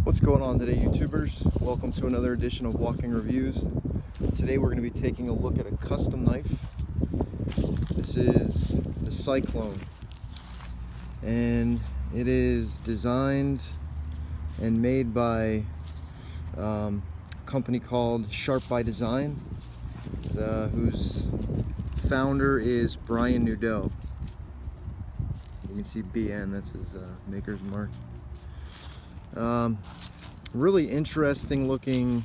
What's going on today, YouTubers? Welcome to another edition of Walking Reviews. Today we're going to be taking a look at a custom knife. This is the Cyclone, and it is designed and made by a company called Sharp by Design, whose founder is Brian Nadeau. You can see BN, that's his maker's mark. Really interesting looking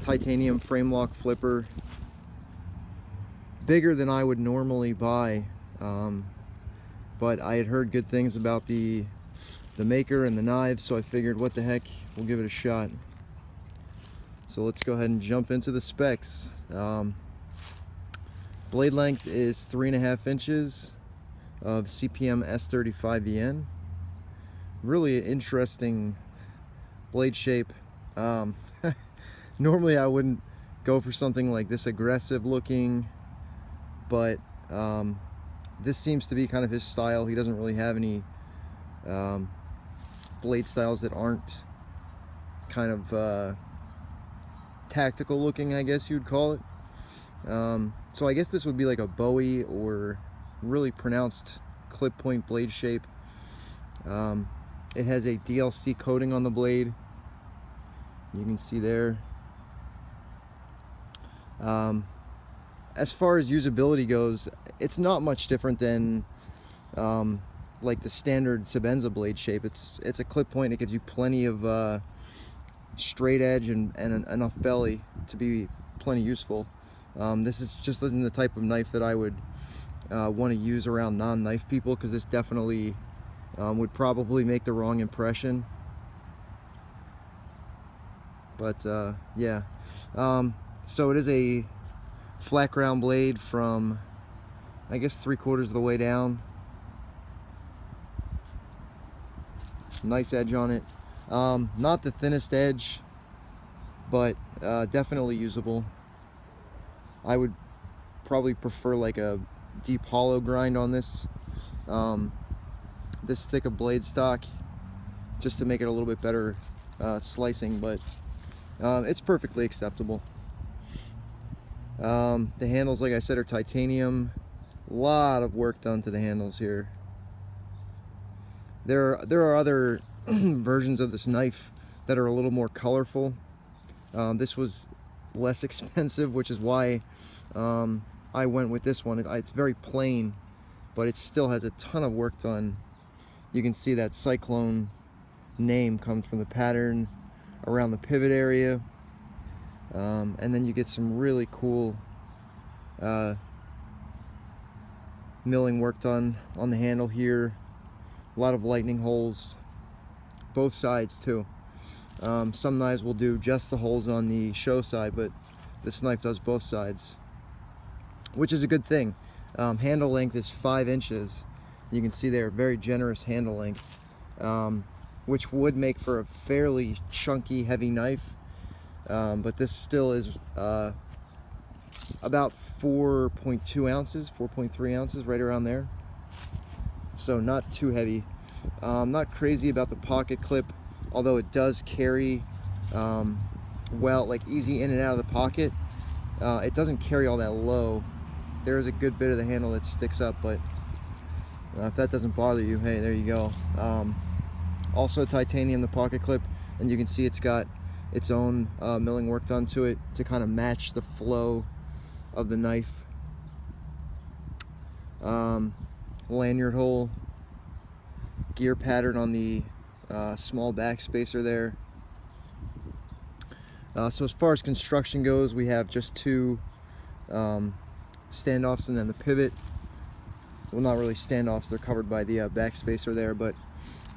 titanium frame lock flipper. Bigger than I would normally buy, but I had heard good things about the maker and the knives, so I figured what the heck, we'll give it a shot. So let's go ahead and jump into the specs. Blade length is 3.5 inches of CPM S35VN. Really interesting blade shape. Normally I wouldn't go for something like this aggressive looking, but this seems to be kind of his style. He doesn't really have any blade styles that aren't kind of tactical looking, I guess you'd call it. So I guess this would be like a Bowie or really pronounced clip point blade shape. It has a DLC coating on the blade. You can see there. As far as usability goes, it's not much different than like the standard Sebenza blade shape. It's a clip point. It gives you plenty of straight edge and enough belly to be plenty useful. This just isn't the type of knife that I would want to use around non-knife people, because this definitely would probably make the wrong impression. But yeah, so it is a flat ground blade from, I guess, 3/4 of the way down. Nice edge on it. Not the thinnest edge, but definitely usable. I would probably prefer like a deep hollow grind on this. This thick of blade stock, just to make it a little bit better slicing, but it's perfectly acceptable. The handles, like I said, are titanium. A lot of work done to the handles here. There are other versions of this knife that are a little more colorful. This was less expensive, which is why I went with this one. It's very plain, but it still has a ton of work done. You can see that Cyclone name comes from the pattern around the pivot area. And then you get some really cool milling work done on the handle here. A lot of lightning holes, both sides too. Some knives will do just the holes on the show side, but this knife does both sides, which is a good thing. Handle length is 5 inches. You can see there, very generous handle length, which would make for a fairly chunky, heavy knife. But this still is about 4.2 ounces, 4.3 ounces, right around there. So not too heavy. Not crazy about the pocket clip, although it does carry well, like easy in and out of the pocket. It doesn't carry all that low. There is a good bit of the handle that sticks up, but if that doesn't bother you, hey, there you go. Also titanium, the pocket clip, and you can see it's got its own milling work done to it to kind of match the flow of the knife. Lanyard hole, gear pattern on the small back spacer there. So as far as construction goes, we have just two standoffs and then the pivot. Well, not really standoffs, they're covered by the back spacer there, but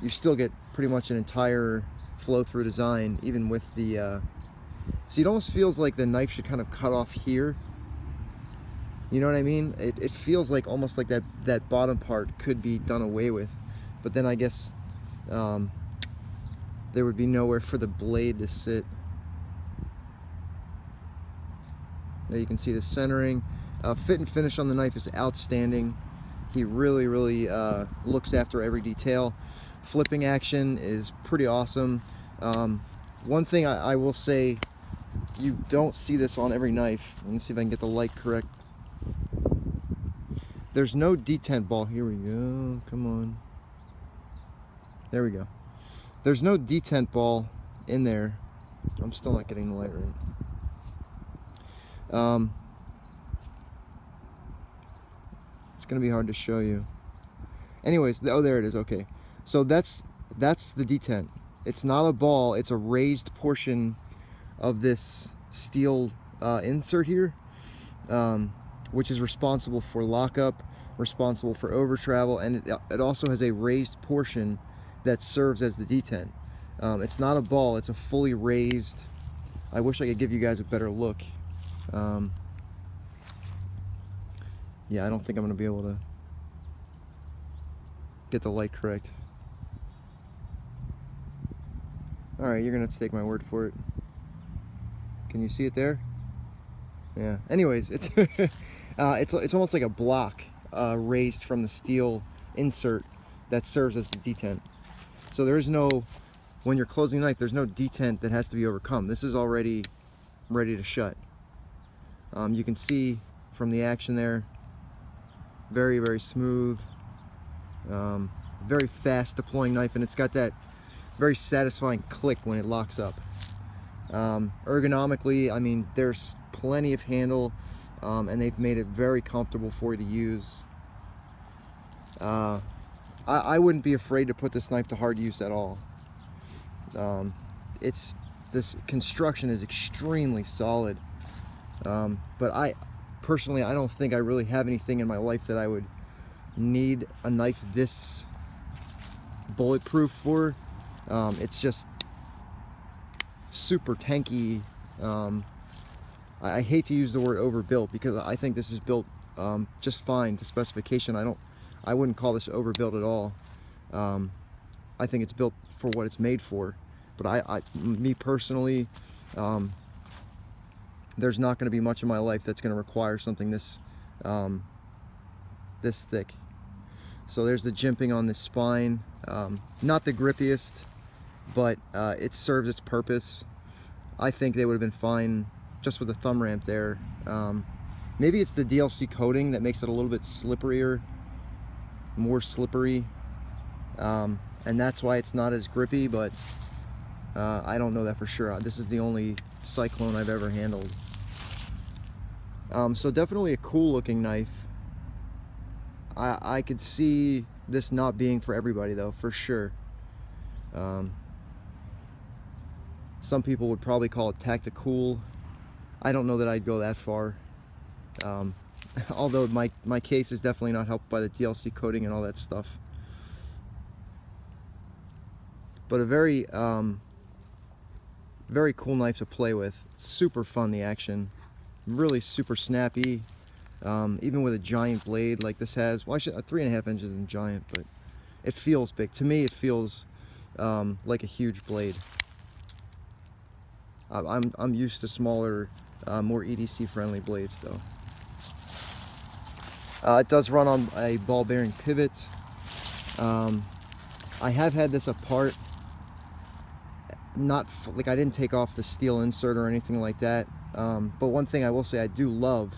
you still get pretty much an entire flow through design, even with the see, it almost feels like the knife should kind of cut off here. You know what I mean? It feels like almost like that bottom part could be done away with, but then I guess there would be nowhere for the blade to sit. There you can see the centering. Fit and finish on the knife is outstanding. He really looks after every detail. Flipping action is pretty awesome. One thing I will say, you don't see this on every knife. Let me see if I can get the light correct. There's no detent ball. Here we go. Come on. There we go. There's no detent ball in there. I'm still not getting the light right. It's gonna be hard to show you. Anyways, oh, there it is. Okay, so that's the detent. It's not a ball. It's a raised portion of this steel insert here, which is responsible for lockup, responsible for over travel, and it also has a raised portion that serves as the detent. It's not a ball. It's a fully raised. I wish I could give you guys a better look. Yeah, I don't think I'm going to be able to get the light correct. Alright, you're going to have to take my word for it. Can you see it there? Yeah. Anyways, it's it's almost like a block raised from the steel insert that serves as the detent. So there is no, when you're closing the knife, there's no detent that has to be overcome. This is already ready to shut. You can see from the action there, very, very smooth, very fast deploying knife, and it's got that very satisfying click when it locks up. Ergonomically, I mean, there's plenty of handle, and they've made it very comfortable for you to use. I wouldn't be afraid to put this knife to hard use at all. This construction is extremely solid, but I personally, I don't think I really have anything in my life that I would need a knife this bulletproof for. It's just super tanky. I hate to use the word overbuilt because I think this is built just fine to specification. I wouldn't call this overbuilt at all. I think it's built for what it's made for. But me personally, there's not going to be much in my life that's going to require something this this thick. So there's the jimping on this spine. Not the grippiest, but it serves its purpose. I think they would have been fine just with a thumb ramp there. Maybe it's the DLC coating that makes it a little bit slipperier, more slippery, and that's why it's not as grippy, but I don't know that for sure. This is the only Cyclone I've ever handled. So definitely a cool looking knife. I could see this not being for everybody though, for sure. Some people would probably call it tactical. I don't know that I'd go that far. Although my case is definitely not helped by the DLC coating and all that stuff. But a very very cool knife to play with. Super fun, the action. Really super snappy. Even with a giant blade like this has. Well, 3.5 inches isn't giant, but it feels big. To me, it feels like a huge blade. I'm used to smaller, more EDC friendly blades though. It does run on a ball bearing pivot. I have had this apart. Not like I didn't take off the steel insert or anything like that. But one thing I will say I do love,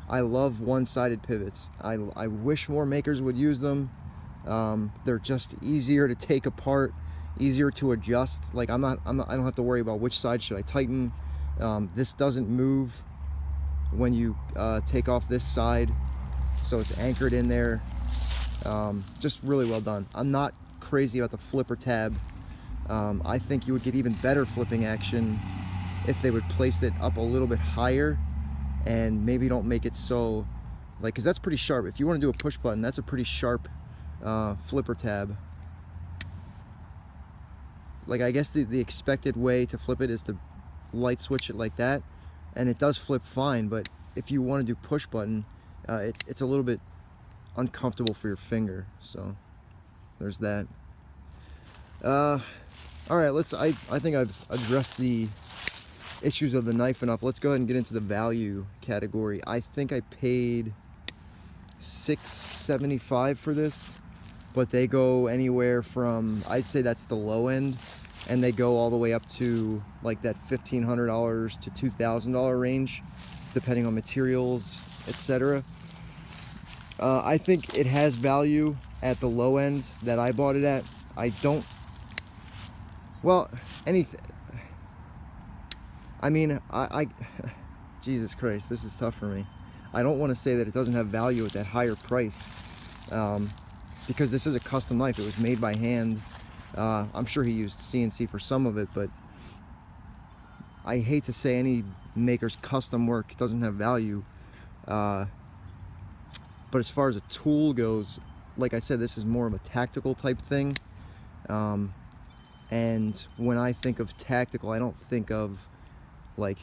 I love one-sided pivots. I wish more makers would use them. They're just easier to take apart, easier to adjust. Like I don't have to worry about which side should I tighten. This doesn't move when you take off this side, so it's anchored in there. Just really well done. I'm not crazy about the flipper tab. I think you would get even better flipping action if they would place it up a little bit higher and maybe don't make it so, like, because that's pretty sharp. If you want to do a push button, that's a pretty sharp flipper tab. Like, I guess the expected way to flip it is to light switch it like that, and it does flip fine, but if you want to do push button, it's a little bit uncomfortable for your finger. So there's that. All right, I think I've addressed the issues of the knife enough. Let's go ahead and get into the value category. I think I paid $6.75 for this. but they go anywhere from, I'd say that's the low end, and they go all the way up to like that $1,500 to $2,000 range, depending on materials, etc. I think it has value at the low end that I bought it at. I don't, well, anything, I mean, Jesus Christ, this is tough for me. I don't want to say that it doesn't have value at that higher price, because this is a custom knife. It was made by hand. I'm sure he used CNC for some of it, but I hate to say any maker's custom work doesn't have value. But as far as a tool goes, like I said, this is more of a tactical type thing. And when I think of tactical, I don't think of like,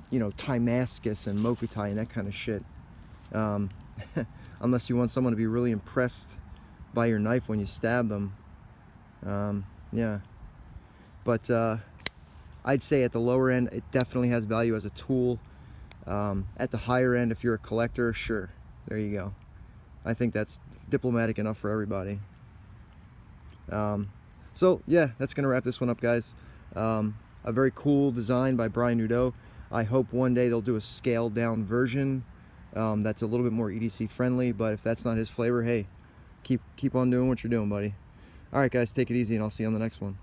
you know, Timascus and Mokutai and that kind of shit. Unless you want someone to be really impressed by your knife when you stab them. Yeah. But I'd say at the lower end, it definitely has value as a tool. At the higher end, if you're a collector, sure. There you go. I think that's diplomatic enough for everybody. So yeah, that's gonna wrap this one up, guys. A very cool design by Brian Nadeau. I hope one day they'll do a scaled down version that's a little bit more EDC friendly, but if that's not his flavor, hey, keep on doing what you're doing, buddy. All right, guys, take it easy, and I'll see you on the next one.